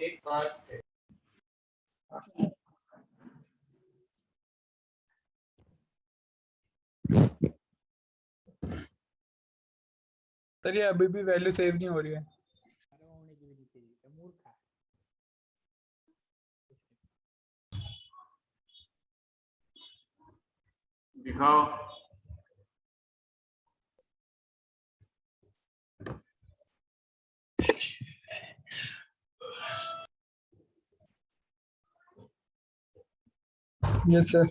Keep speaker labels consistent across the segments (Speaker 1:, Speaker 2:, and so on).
Speaker 1: एक बात
Speaker 2: सर ये अभी भी वैल्यू सेव नहीं हो रही है।
Speaker 3: दिखाओ।
Speaker 2: यस सर,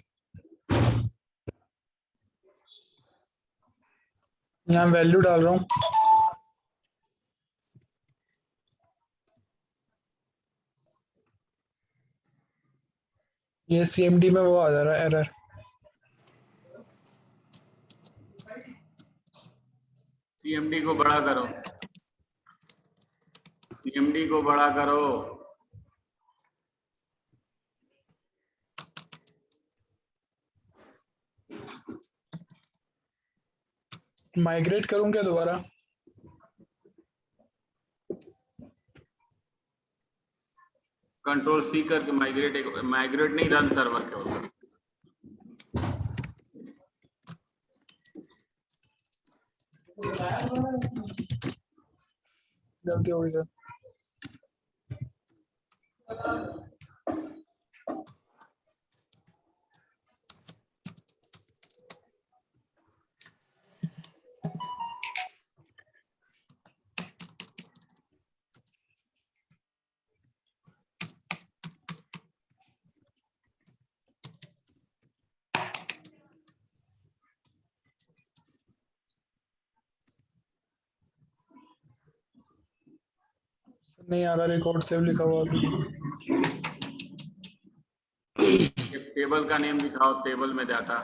Speaker 2: यहाँ वैल्यू डाल रहा हूँ। ये CMD में वो आ जा रहा है एरर।
Speaker 3: CMD को बड़ा करो, CMD को बड़ा करो।
Speaker 2: माइग्रेट करूँ क्या दोबारा?
Speaker 3: कंट्रोल C करके माइग्रेट नहीं, रन सर्वर के ऊपर।
Speaker 2: गलती हो गई सर। नहीं आ रहा, रिकॉर्ड सेव लिखा हुआ अभी।
Speaker 3: टेबल का नेम दिखाओ, टेबल में डाटा।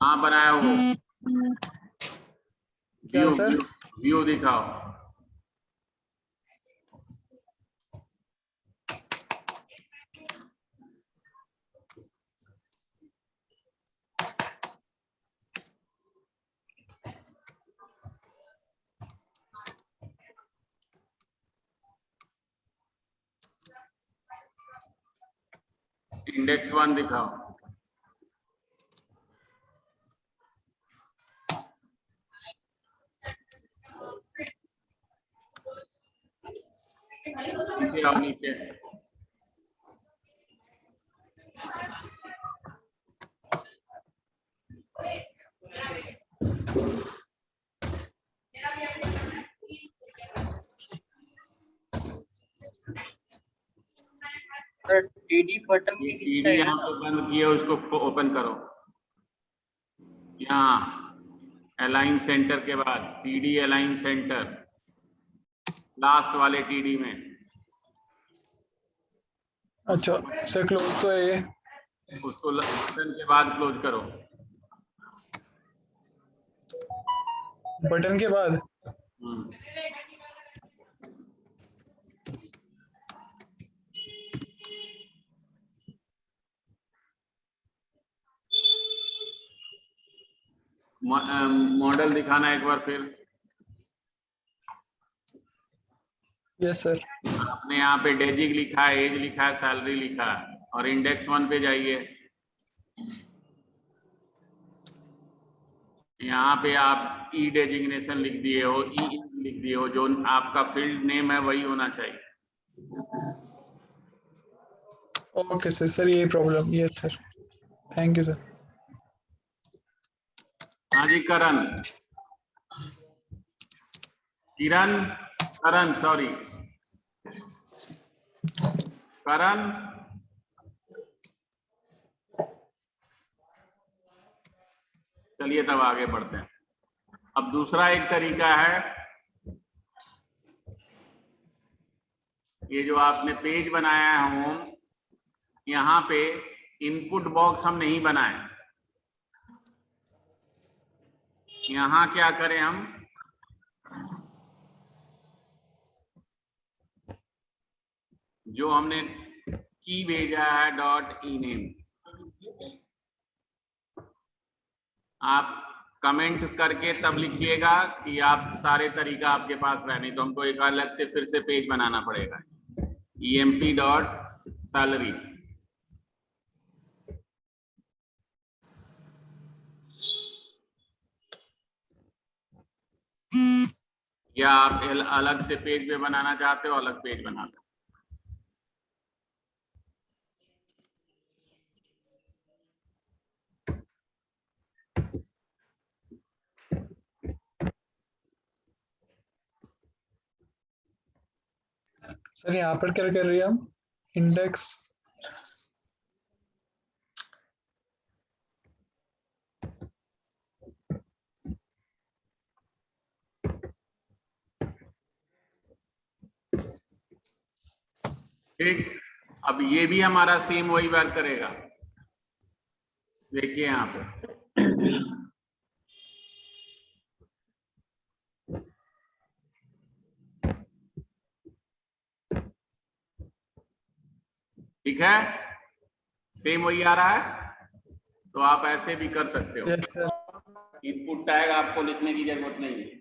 Speaker 3: हाँ बनाया हो।
Speaker 2: क्या सर?
Speaker 3: व्यू दिखाओ। इंडेक्स 1 दिखाओ। नीचे आओ, नीचे।
Speaker 1: टीडी बटन
Speaker 3: टीडी यहाँ पे बंद किए, उसको ओपन करो। यहाँ अलाइन सेंटर के बाद टीडी अलाइन सेंटर, लास्ट वाले टीडी में।
Speaker 2: अच्छा सर, क्लोज तो है ये।
Speaker 3: उसको बटन के बाद क्लोज करो।
Speaker 2: बटन के बाद?
Speaker 3: मॉडल दिखाना एक बार फिर।
Speaker 2: Yes sir.
Speaker 3: आपने यहाँ पे डेजिग लिखा है, एज लिखा है, सैलरी लिखा है, और इंडेक्स 1 पे जाइए। यहाँ पे आप ई डेजिग्नेशन लिख दिए हो, ई लिख दिए हो, जो आपका फील्ड नेम है वही होना चाहिए।
Speaker 2: ओके सर, सर ये problem. Yes sir, thank you sir.
Speaker 3: हाँ जी करण, किरण, करण सॉरी, करण। चलिए तब आगे बढ़ते हैं। अब दूसरा एक तरीका है, ये जो आपने पेज बनाया है होम, यहाँ पे इनपुट बॉक्स हम नहीं बनाए। यहाँ क्या करें हम, जो हमने की भेजा है डॉट ई नेम। आप कमेंट करके तब लिखिएगा कि आप सारे तरीका आपके पास रहे, नहीं तो हमको एक अलग से फिर से पेज बनाना पड़ेगा। emp डॉट सैलरी, या आप अलग से पेज पे बनाना चाहते हो, अलग पेज बना लो।
Speaker 2: सर यहाँ पर क्या कर रही है हम? इंडेक्स
Speaker 3: ठीक, अब ये भी हमारा सेम वही वर्क करेगा। देखिए यहाँ पे ठीक है, सेम वही आ रहा है। तो आप ऐसे भी कर सकते हो।
Speaker 2: Yes sir.
Speaker 3: इनपुट टैग आपको लिखने की जरूरत नहीं है।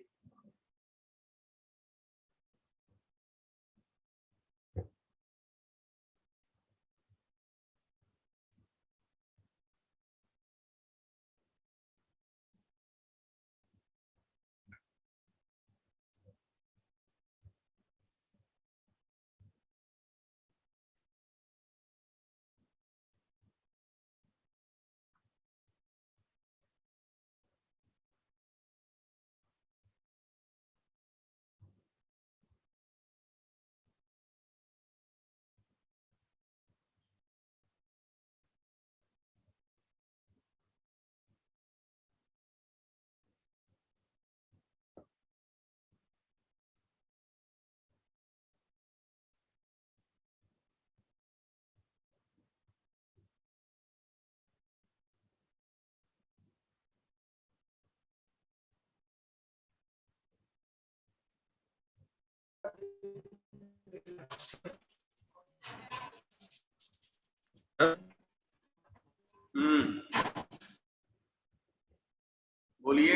Speaker 3: बोलिए।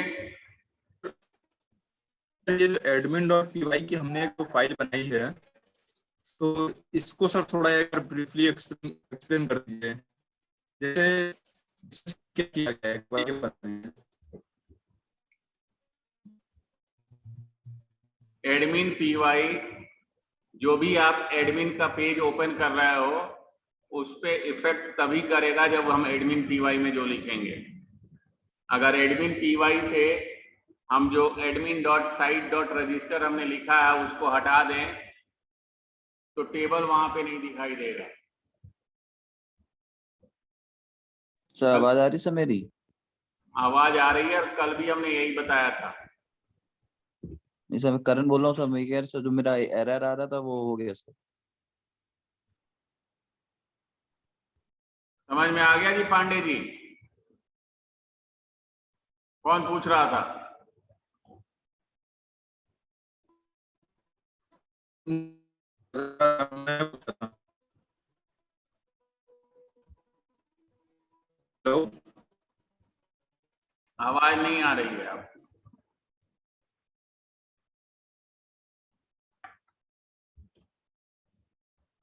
Speaker 4: ये जो एडमिन डॉट पी की हमने एक फाइल बनाई है, तो इसको सर थोड़ा एक ब्रीफली एक्सप्लेन कर दीजिए, जैसे क्या किया गया है, एक बार ये बताइए।
Speaker 3: एडमिन पीवाई, जो भी आप एडमिन का पेज ओपन कर रहे हो उस पे इफेक्ट तभी करेगा जब हम एडमिन पीवाई में जो लिखेंगे। अगर एडमिन पीवाई से हम जो admin dot site dot register हमने लिखा है उसको हटा दें तो टेबल वहां पे नहीं दिखाई देगा।
Speaker 5: सर आवाज आ रही सर मेरी?
Speaker 3: आवाज आ रही है, और कल भी हमने यही बताया था।
Speaker 5: नहीं सर, मैं करण बोल रहा हूँ सर। मैं कह रहा सर, जो मेरा एरर आ रहा था वो हो गया सर।
Speaker 3: समझ में आ गया जी पांडे जी? कौन पूछ रहा था?
Speaker 4: हेलो,
Speaker 3: आवाज नहीं आ रही है आपकी।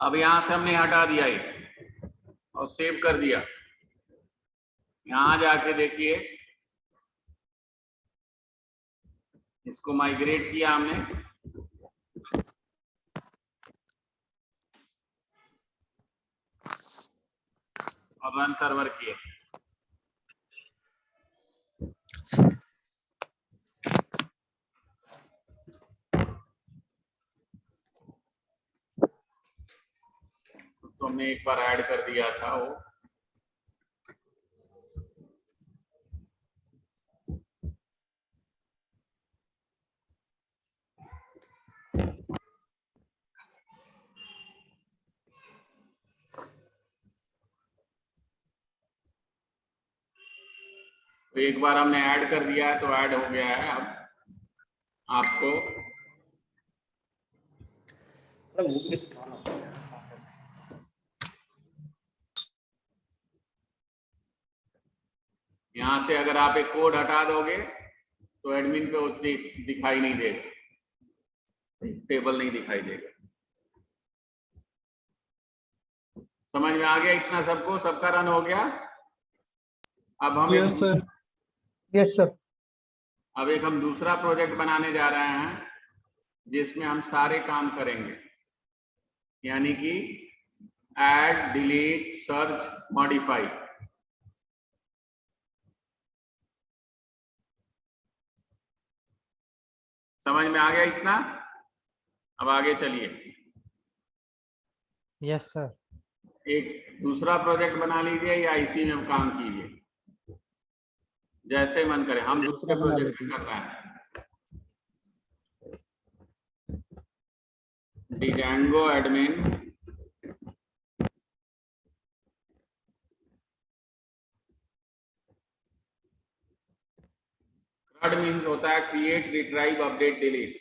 Speaker 3: अब यहां से हमने हटा दिया ये और सेव कर दिया। यहां जाके देखिए, इसको माइग्रेट किया हमने और रन सर्वर किए। तो हमने एक बार ऐड कर दिया था वो। तो एक बार हमने ऐड कर दिया है तो ऐड हो गया है। अब आपको यहाँ से अगर आप एक कोड हटा दोगे तो एडमिन पे उतनी दिखाई नहीं देगा, टेबल नहीं दिखाई देगा। समझ में आ गया इतना सबको? सबका रन हो गया? अब हम
Speaker 2: यस सर।
Speaker 1: Yes sir.
Speaker 3: अब एक हम दूसरा प्रोजेक्ट बनाने जा रहे हैं जिसमें हम सारे काम करेंगे, यानी कि ऐड, डिलीट, सर्च, मॉडिफाई। समझ में आ गया इतना? अब आगे चलिए,
Speaker 1: यस सर।
Speaker 3: एक दूसरा प्रोजेक्ट बना लीजिए या इसी में काम कीजिए, जैसे मन करे। हम दूसरे प्रोजेक्ट में कर रहे हैं डिजेंगो एडमिन CRUD मीन्स होता है क्रिएट, रिट्राइव, अपडेट, डिलीट।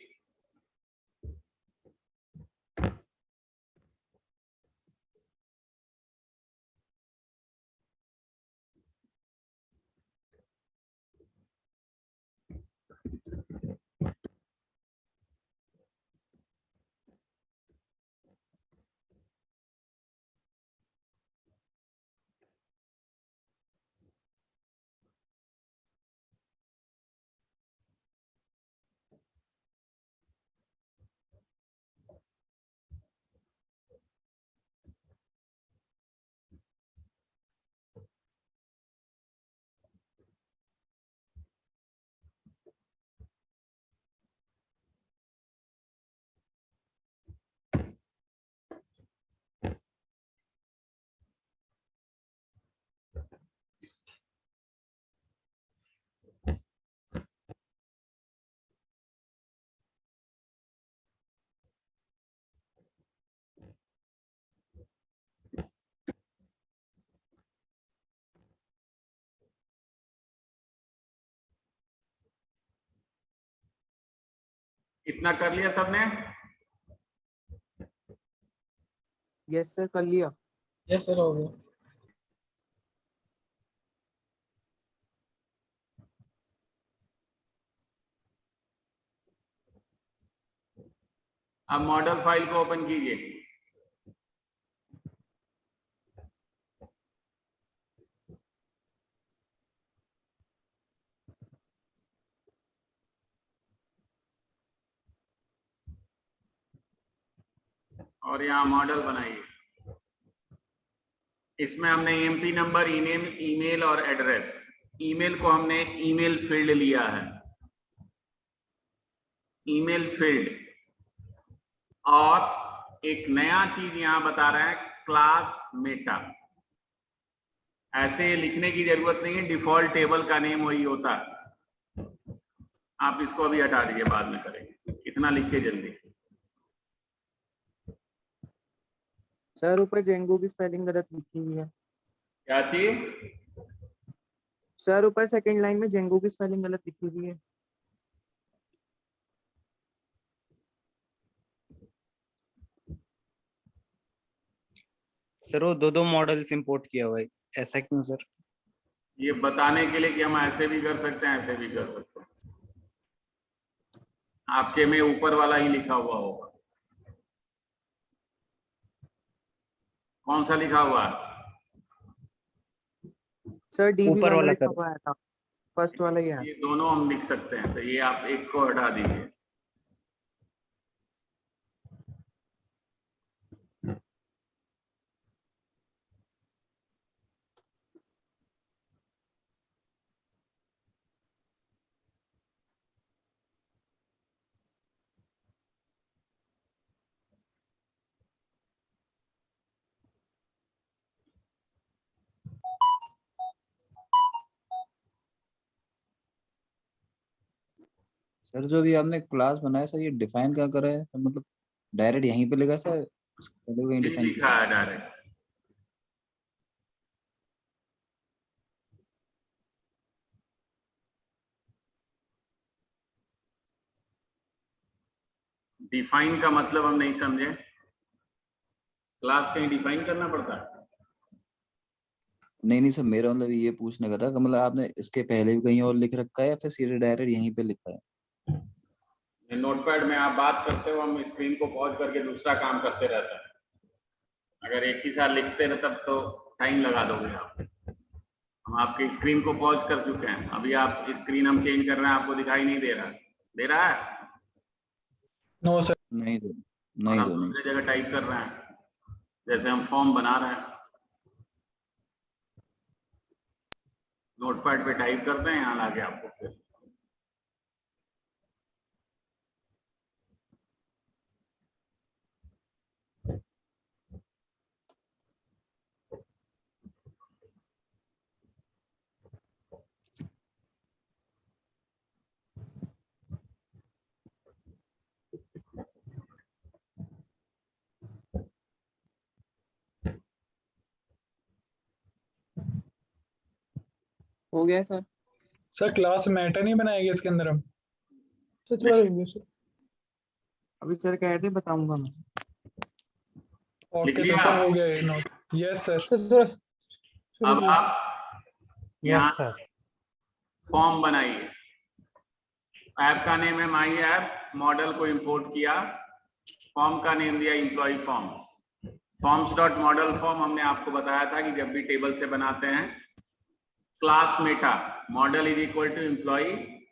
Speaker 3: इतना कर लिया सबने?
Speaker 1: यस सर, कर लिया।
Speaker 2: यस सर, हो गया।
Speaker 3: अब मॉडल फाइल को ओपन कीजिए। और यहाँ मॉडल बनाइए। इसमें हमने EMP नंबर, ईमेल और एड्रेस। ईमेल को हमने ईमेल फील्ड लिया है, ईमेल फील्ड। और एक नया चीज यहाँ बता रहे हैं, क्लास मेटा। ऐसे लिखने की जरूरत नहीं है, डिफॉल्ट टेबल का नेम वही होता है। आप इसको अभी हटा दीजिए, बाद में करेंगे। इतना लिखिए जल्दी।
Speaker 1: सर ऊपर जेंगो की स्पेलिंग गलत लिखी हुई है।
Speaker 3: क्या चीज?
Speaker 1: सर ऊपर सेकंड लाइन में जेंगो की स्पेलिंग गलत लिखी हुई है।
Speaker 6: सर वो दो मॉडल्स इंपोर्ट किया हुआ है, ऐसा क्यों सर?
Speaker 3: ये बताने के लिए कि हम ऐसे भी कर सकते हैं, ऐसे भी कर सकते हैं। आपके में ऊपर वाला ही लिखा हुआ होगा। कौन सा लिखा हुआ है?
Speaker 1: सर डीबी
Speaker 6: ऊपर
Speaker 1: वाला
Speaker 6: वाला
Speaker 1: लिखा
Speaker 6: सर।
Speaker 1: हुआ था, फर्स्ट वाला ही है।
Speaker 3: ये दोनों हम लिख सकते हैं, तो ये आप एक को हटा दीजिए।
Speaker 5: सर जो भी आपने क्लास बनाया सर, ये डिफाइन क्या करा है? मतलब डायरेक्ट यहीं पे लगा सर, पहले कहीं
Speaker 3: ये
Speaker 5: डिफाइन
Speaker 3: लिखा है डायरेक्ट। डिफाइन का मतलब हम नहीं समझे। क्लास कहीं डिफाइन करना पड़ता है?
Speaker 5: नहीं नहीं सर, मेरा मतलब ये पूछने का था कि मतलब आपने इसके पहले भी कहीं और लिख रखा है या फिर सीधे डायरेक्ट यहीं पे लिखा है?
Speaker 3: नोटपैड में आप बात करते हो, हम स्क्रीन को पॉज करके दूसरा काम करते रहते हैं। अगर एक ही साथ लिखते रहे तब तो टाइम लगा दोगे आप। हम आपकी स्क्रीन को पॉज कर चुके हैं, अभी आप स्क्रीन हम चेंज कर रहे हैं, आपको दिखाई नहीं दे रहा, दे रहा है?
Speaker 2: No sir.
Speaker 5: नहीं तो
Speaker 3: और
Speaker 5: नहीं
Speaker 3: हम
Speaker 5: तो नहीं
Speaker 3: दूसरी जगह टाइप कर रहे हैं, जैसे हम फॉर्म बना रहे हैं, नोटपैड पे टाइप करते हैं, यहाँ लाके आपको फिर
Speaker 1: हो गया सर?
Speaker 2: सर क्लास मेटा नहीं बनाएगा इसके अंदर हम? सच बात है सर।
Speaker 1: अभी सर कह रहे थे बताऊंगा मैं।
Speaker 2: ओके
Speaker 3: लिख
Speaker 2: सर,
Speaker 3: लिया?
Speaker 2: हो गया ये नोट। Yes sir.
Speaker 3: अब आप यहाँ
Speaker 6: यस सर।
Speaker 3: फॉर्म बनाइए। ऐप का नेम है माई ऐप, मॉडल को इंपोर्ट किया, फॉर्म का नेम दिया employ form. Forms dot model form हमने आपको बताया था कि जब भी टेबल से बनाते हैं, class meta model is equal to employ,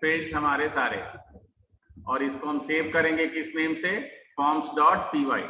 Speaker 3: fields हमारे सारे, और इसको हम सेव करेंगे किस नेम से? Forms dot py।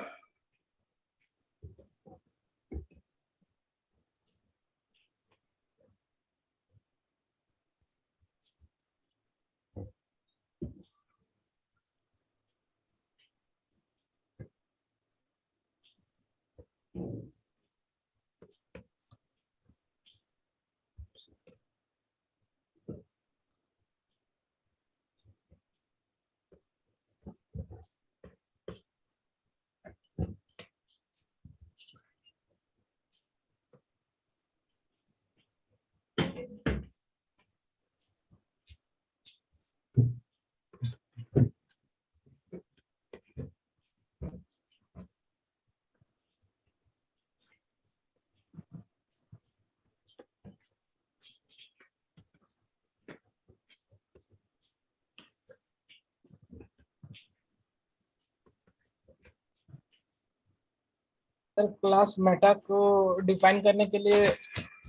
Speaker 7: Sir class Meta को डिफाइन करने के लिए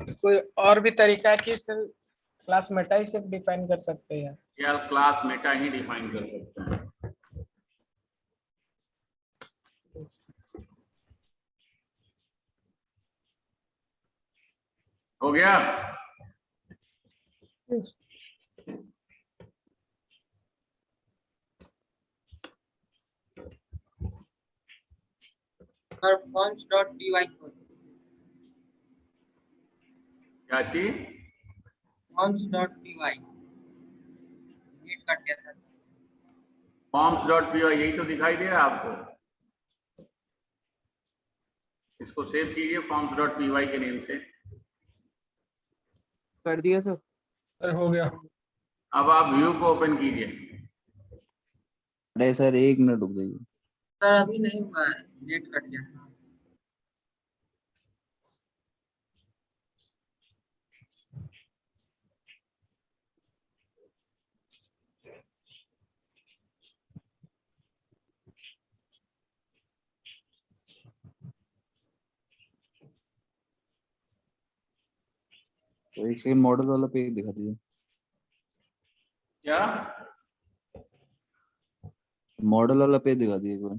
Speaker 7: कोई और भी तरीका है कि सिर्फ क्लास मेटा ही सिर्फ डिफाइन कर सकते हैं?
Speaker 3: या क्लास मेटा ही डिफाइन कर सकते हैं। हो गया?
Speaker 1: सर फॉर्म्स डॉट py
Speaker 3: क्या चीज?
Speaker 1: फॉर्म्स डॉट py नीट कट गया था।
Speaker 3: फॉर्म्स डॉट py यही तो दिखाई दे रहा है आपको, इसको सेव कीजिए फॉर्म्स डॉट py के नेम से।
Speaker 1: कर दिया सर।
Speaker 2: सर हो गया।
Speaker 3: अब आप व्यू को ओपन कीजिए।
Speaker 5: अरे सर 1 मिनट रुक जाइए।
Speaker 1: सर अभी नहीं हुआ है, नेट कट गया।
Speaker 5: तो एक सेकंड मॉडल वाला पेज दिखा दीजिए।
Speaker 3: क्या?
Speaker 5: मॉडल वाला पेज दिखा दीजिए एक बार।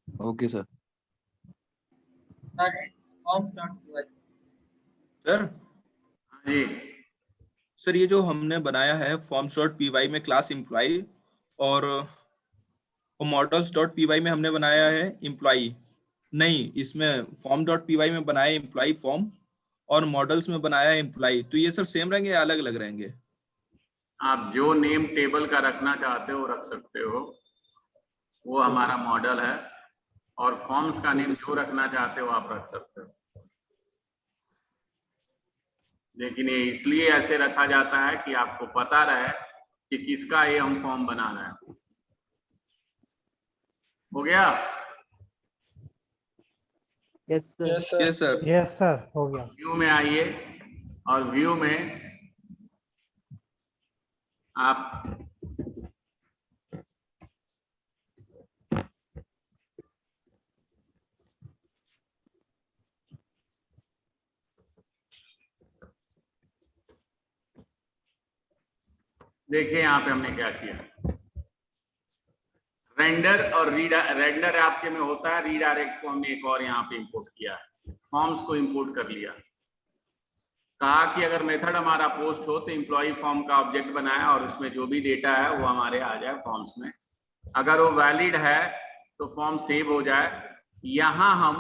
Speaker 5: Okay sir.
Speaker 1: Sir forms dot py
Speaker 4: sir
Speaker 3: हाँ जी,
Speaker 4: सर ये जो हमने बनाया है फॉर्म्स डॉट py में क्लास एम्प्लॉय और मॉडल्स डॉट py में हमने बनाया है एम्प्लॉय, नहीं इसमें फॉर्म डॉट py में बनाया एम्प्लॉय फॉर्म और मॉडल्स में बनाया एम्प्लॉय, तो ये सर सेम रहेंगे या अलग अलग रहेंगे?
Speaker 3: आप जो नेम टेबल का रखना चाहते हो रख सकते हो, वो हमारा मॉडल है, और फॉर्म्स का नेम
Speaker 4: Okay,
Speaker 3: जो
Speaker 4: sir.
Speaker 3: रखना चाहते हो आप रख सकते हो, लेकिन ये इसलिए ऐसे रखा जाता है कि आपको पता रहे कि किसका ये हम फॉर्म बना रहे हैं। हो गया?
Speaker 1: Yes sir.
Speaker 2: Yes, sir.
Speaker 4: Yes, sir.
Speaker 8: Yes sir हो गया।
Speaker 3: व्यू में आइए, और व्यू में आप देखिए यहाँ पे हमने क्या किया। रेंडर और रेंडर आपके में होता है, रीडायरेक्ट को हमने एक और यहाँ पे इंपोर्ट किया है, फॉर्म्स को इंपोर्ट कर लिया। कहा कि अगर मेथड हमारा पोस्ट हो तो एम्प्लॉय फॉर्म का ऑब्जेक्ट बनाया और उसमें जो भी डेटा है वो हमारे आ जाए फॉर्म्स में। अगर वो वैलिड है तो फॉर्म सेव हो जाए। यहाँ हम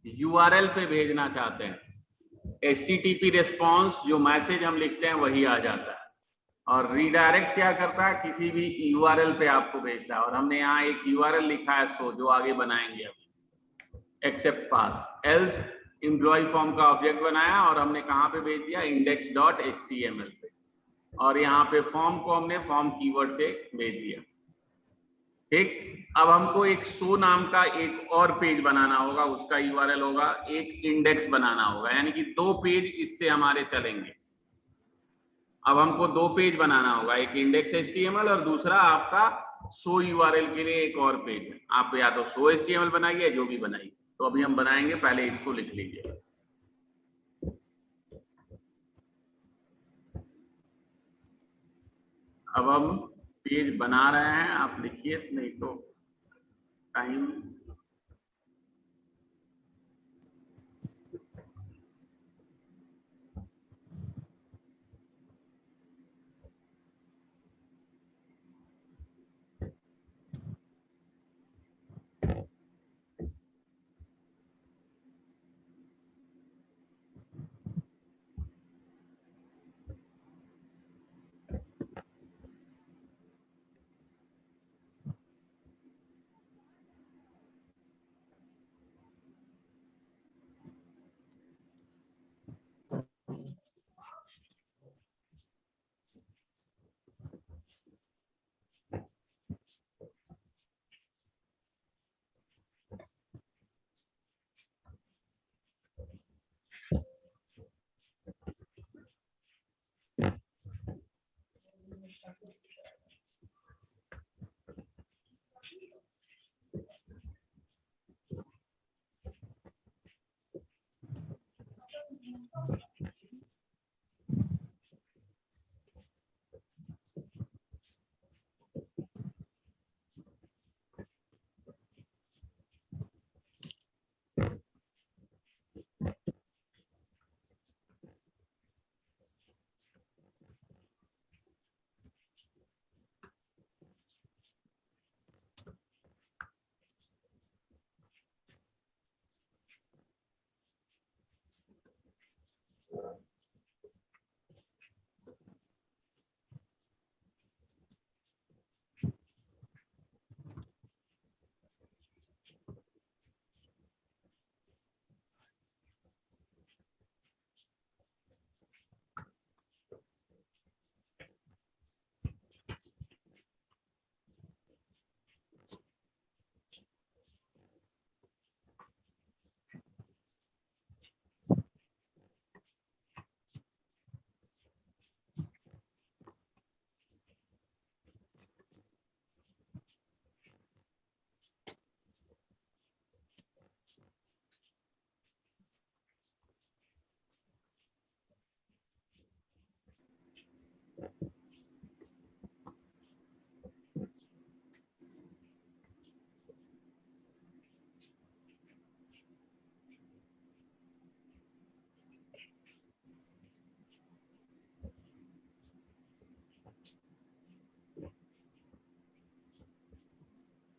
Speaker 3: यूआरएल पे भेजना चाहते हैं, HTTP रिस्पॉन्स जो मैसेज हम लिखते हैं वही आ जाता है, और रीडायरेक्ट क्या करता है, किसी भी यूआरएल पे आपको भेजता है। और हमने यहाँ एक यूआरएल लिखा है सो, जो आगे बनाएंगे अभी, एक्सेप्ट पास एल्स एम्प्लॉय फॉर्म का ऑब्जेक्ट बनाया और हमने कहाँ पे भेज दिया, index.html पे, और यहाँ पे फॉर्म को हमने फॉर्म कीवर्ड से भेज दिया। ठीक, अब हमको एक शो नाम का एक और पेज बनाना होगा, उसका यूआरएल होगा, एक इंडेक्स बनाना होगा, यानी कि 2 पेज इससे हमारे चलेंगे। अब हमको 2 पेज बनाना होगा, एक इंडेक्स HTML और दूसरा आपका शो यूआरएल के लिए एक और पेज है। आप या तो शो HTML बनाइए, जो भी बनाइए। तो अभी हम बनाएंगे, पहले इसको लिख लीजिए। अब हम पेज बना रहे हैं, आप लिखिए, नहीं तो टाइम।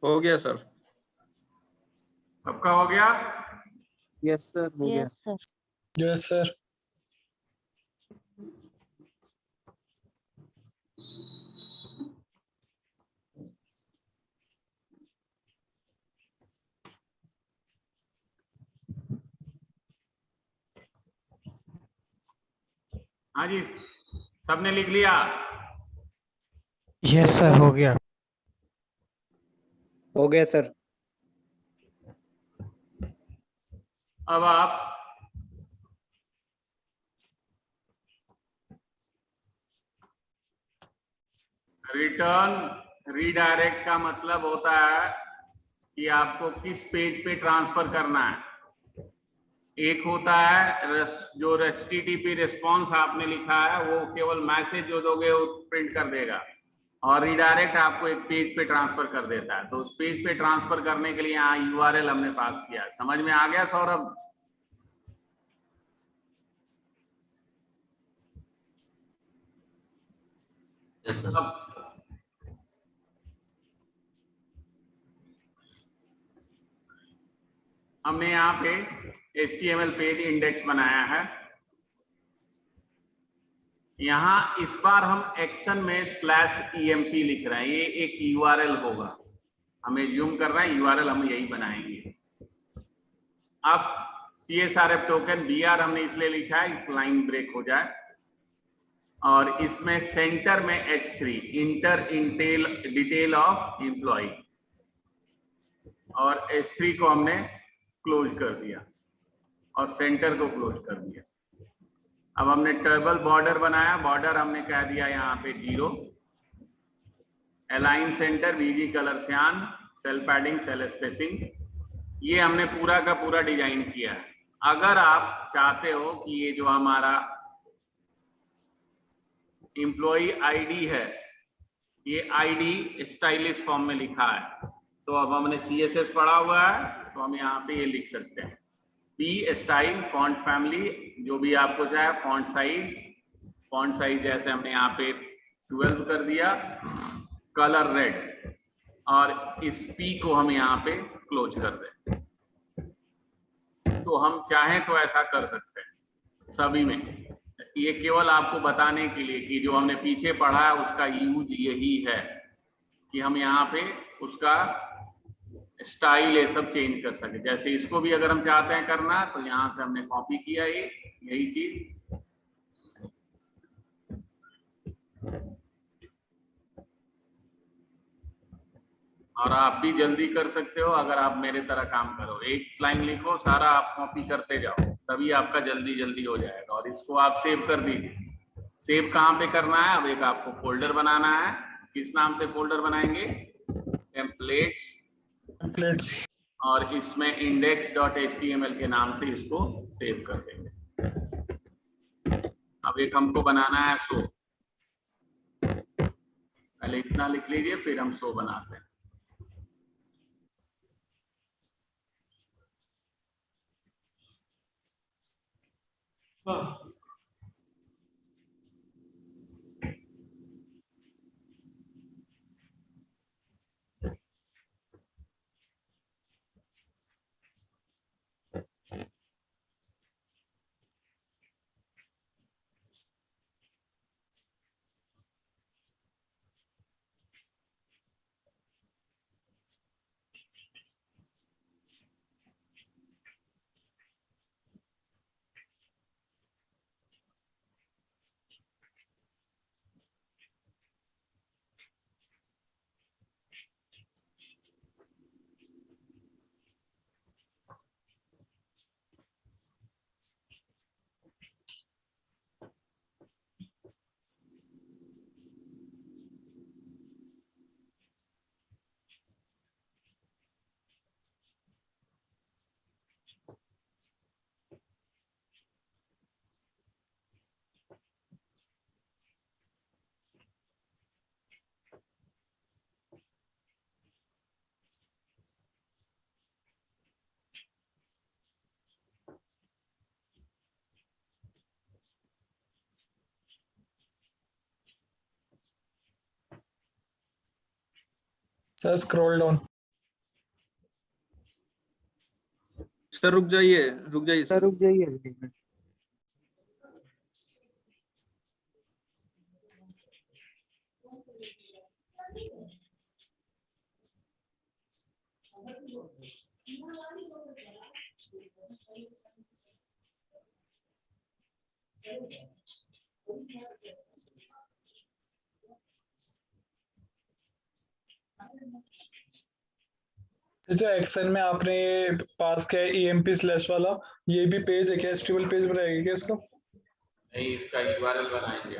Speaker 4: हो गया सर।
Speaker 3: सबका हो गया?
Speaker 1: यस सर हो गया।
Speaker 8: Yes sir.
Speaker 2: Yes, sir.
Speaker 3: हाँ जी, सबने लिख लिया?
Speaker 6: यस सर, हो गया। हो गया सर।
Speaker 3: अब आप रिटर्न रीडायरेक्ट का मतलब होता है कि आपको किस पेज पे ट्रांसफर करना है। एक होता है जो HTTP रिस्पॉन्स आपने लिखा है वो केवल मैसेज जो दोगे वो प्रिंट कर देगा, और रीडायरेक्ट आपको एक पेज पे ट्रांसफर कर देता है। तो उस पेज पे ट्रांसफर करने के लिए यहाँ URL हमने पास किया है। समझ में आ गया सौरभ?
Speaker 8: Yes sir.
Speaker 3: अब हमने यहाँ पे HTML पेज इंडेक्स बनाया है। यहाँ इस बार हम एक्शन में /emp लिख रहे हैं, ये एक URL होगा। हमें जूम कर रहा है, URL हम यही बनाएंगे। अब CSRF टोकन BR हमने इसलिए लिखा है लाइन ब्रेक हो जाए, और इसमें सेंटर में H3 inter detail of employ, और H3 को हमने क्लोज कर दिया और सेंटर को क्लोज कर दिया। अब हमने टेबल बॉर्डर बनाया, बॉर्डर हमने कह दिया यहाँ पे 0, अलाइन सेंटर, VG कलर सियान, सेल पैडिंग, सेल स्पेसिंग, ये हमने पूरा का पूरा डिजाइन किया है। अगर आप चाहते हो कि ये जो हमारा एम्प्लॉय ID है, ये ID स्टाइलिश फॉर्म में लिखा है, तो अब हमने CSS पढ़ा हुआ है तो हम यहाँ पे ये लिख सकते हैं P स्टाइल, फॉन्ट फैमिली, जो भी आपको चाहे, फॉन्ट साइज जैसे हमने यहाँ पे 12 कर दिया, कलर रेड, और इस P को हम यहाँ पे क्लोज कर दें। तो हम चाहें तो ऐसा कर सकते हैं सभी में। ये केवल आपको बताने के लिए कि जो हमने पीछे पढ़ा है उसका यूज यही है कि हम यहाँ पे उसका स्टाइल ये सब चेंज कर सके। जैसे इसको भी अगर हम चाहते हैं करना तो यहाँ से हमने कॉपी किया ये यही चीज, और आप भी जल्दी कर सकते हो अगर आप मेरे तरह काम करो। एक लाइन लिखो, सारा आप कॉपी करते जाओ, तभी आपका जल्दी जल्दी हो जाएगा। और इसको आप सेव कर दीजिए। सेव कहाँ पे करना है? अब एक आपको फोल्डर बनाना है। किस नाम से फोल्डर बनाएंगे? टेम्पलेट्स, और इसमें index.html के नाम से इसको सेव कर देंगे। अब एक हमको बनाना है शो, पहले इतना लिख लीजिए फिर हम शो बनाते हैं।
Speaker 2: Sir scroll down.
Speaker 4: सर रुक जाइए
Speaker 1: सर रुक जाइए एक मिनट।
Speaker 2: ये जो एक्सेल में आपने ये पास किया है EMP स्लैश वाला, ये भी पेज है क्या? एचटीएमएल पेज बनाएगा क्या इसका?
Speaker 3: नहीं, इसका URL बनाएंगे।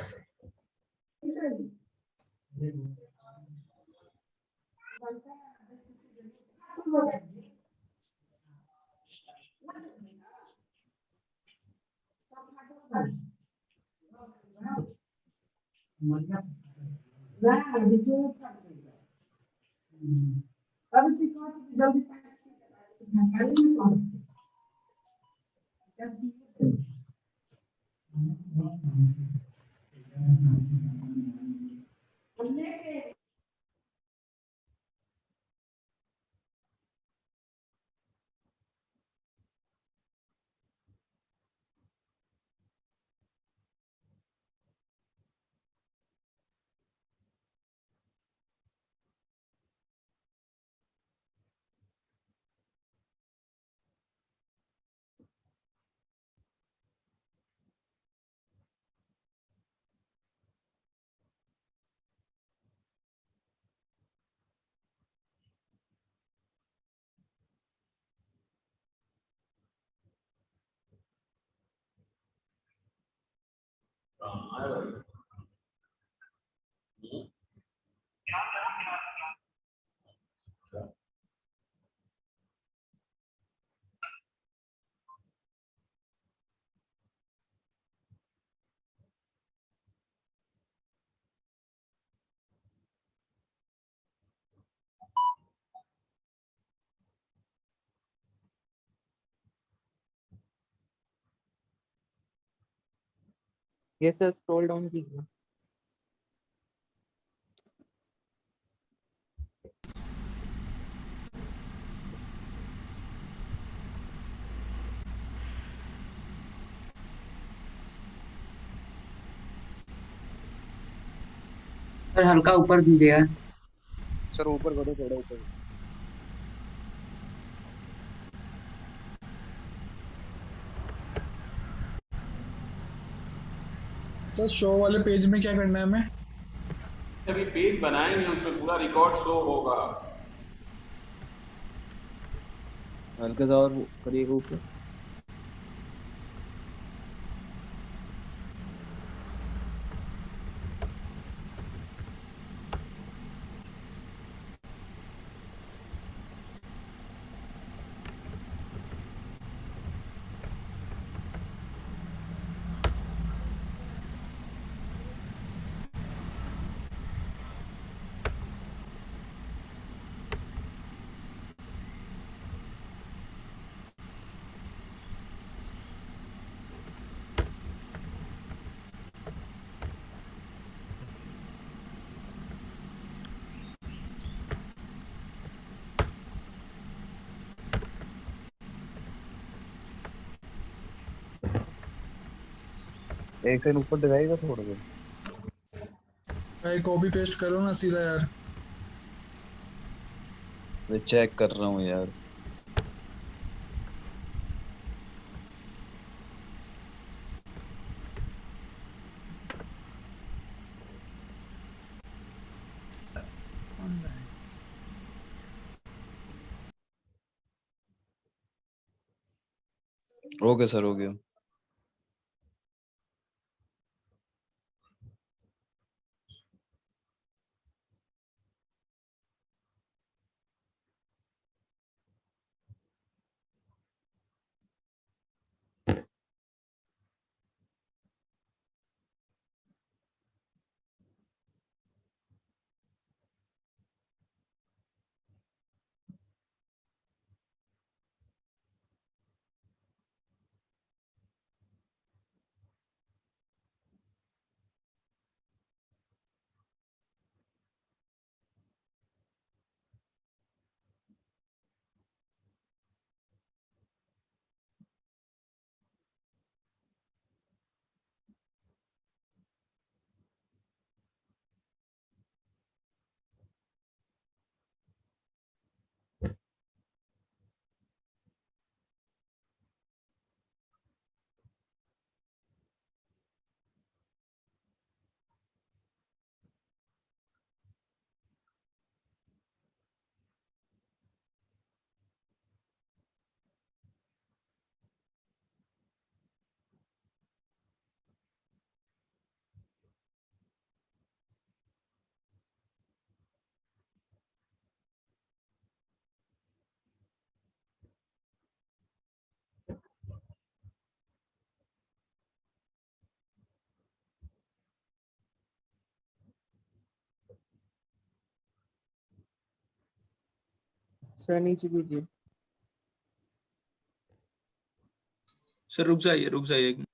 Speaker 1: ये सर स्क्रॉल डाउन कीजिए।
Speaker 8: सर हल्का ऊपर कीजिएगा।
Speaker 5: सर ऊपर करो, थोड़ा ऊपर।
Speaker 2: सर शो वाले पेज में क्या करना है हमें?
Speaker 3: अभी पेज बनाएंगे, उसमें पूरा रिकॉर्ड शो होगा।
Speaker 5: हल्का सा और करिएगा ऊपर। एक साइड ऊपर दिखाएगा थोड़ा सा।
Speaker 2: भाई कॉपी पेस्ट करो ना सीधा यार।
Speaker 5: मैं चेक कर रहा हूँ यार। ओके सर, हो गया।
Speaker 1: सर नीचे कीजिए।
Speaker 4: सर रुक जाइए एक मिनट।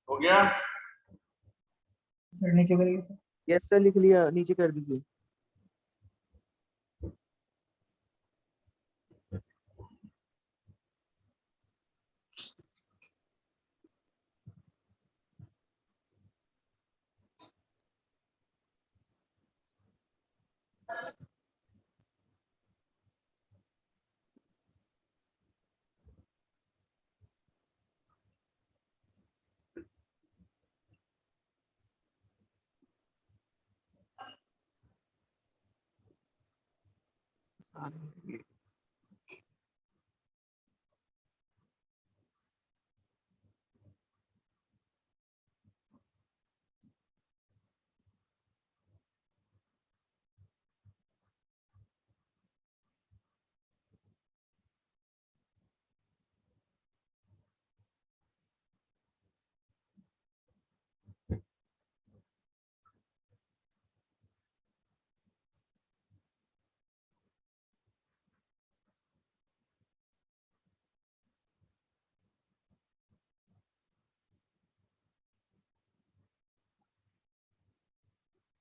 Speaker 3: हो गया?
Speaker 7: सर नीचे करिए सर।
Speaker 1: यस सर लिख लिया, नीचे कर दीजिए।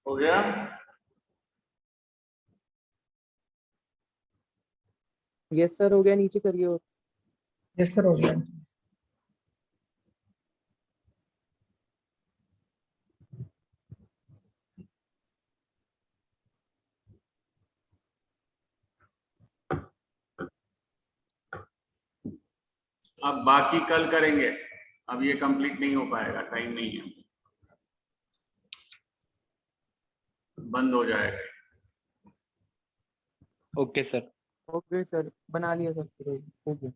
Speaker 3: हो गया?
Speaker 1: यस सर हो गया, नीचे करिए। और
Speaker 7: यस सर हो गया।
Speaker 3: अब बाकी कल करेंगे, अब ये कंप्लीट नहीं हो पाएगा, टाइम नहीं है, बंद हो जाएगा।
Speaker 6: Okay sir.
Speaker 1: ओके सर, बना लिया सर। ओके।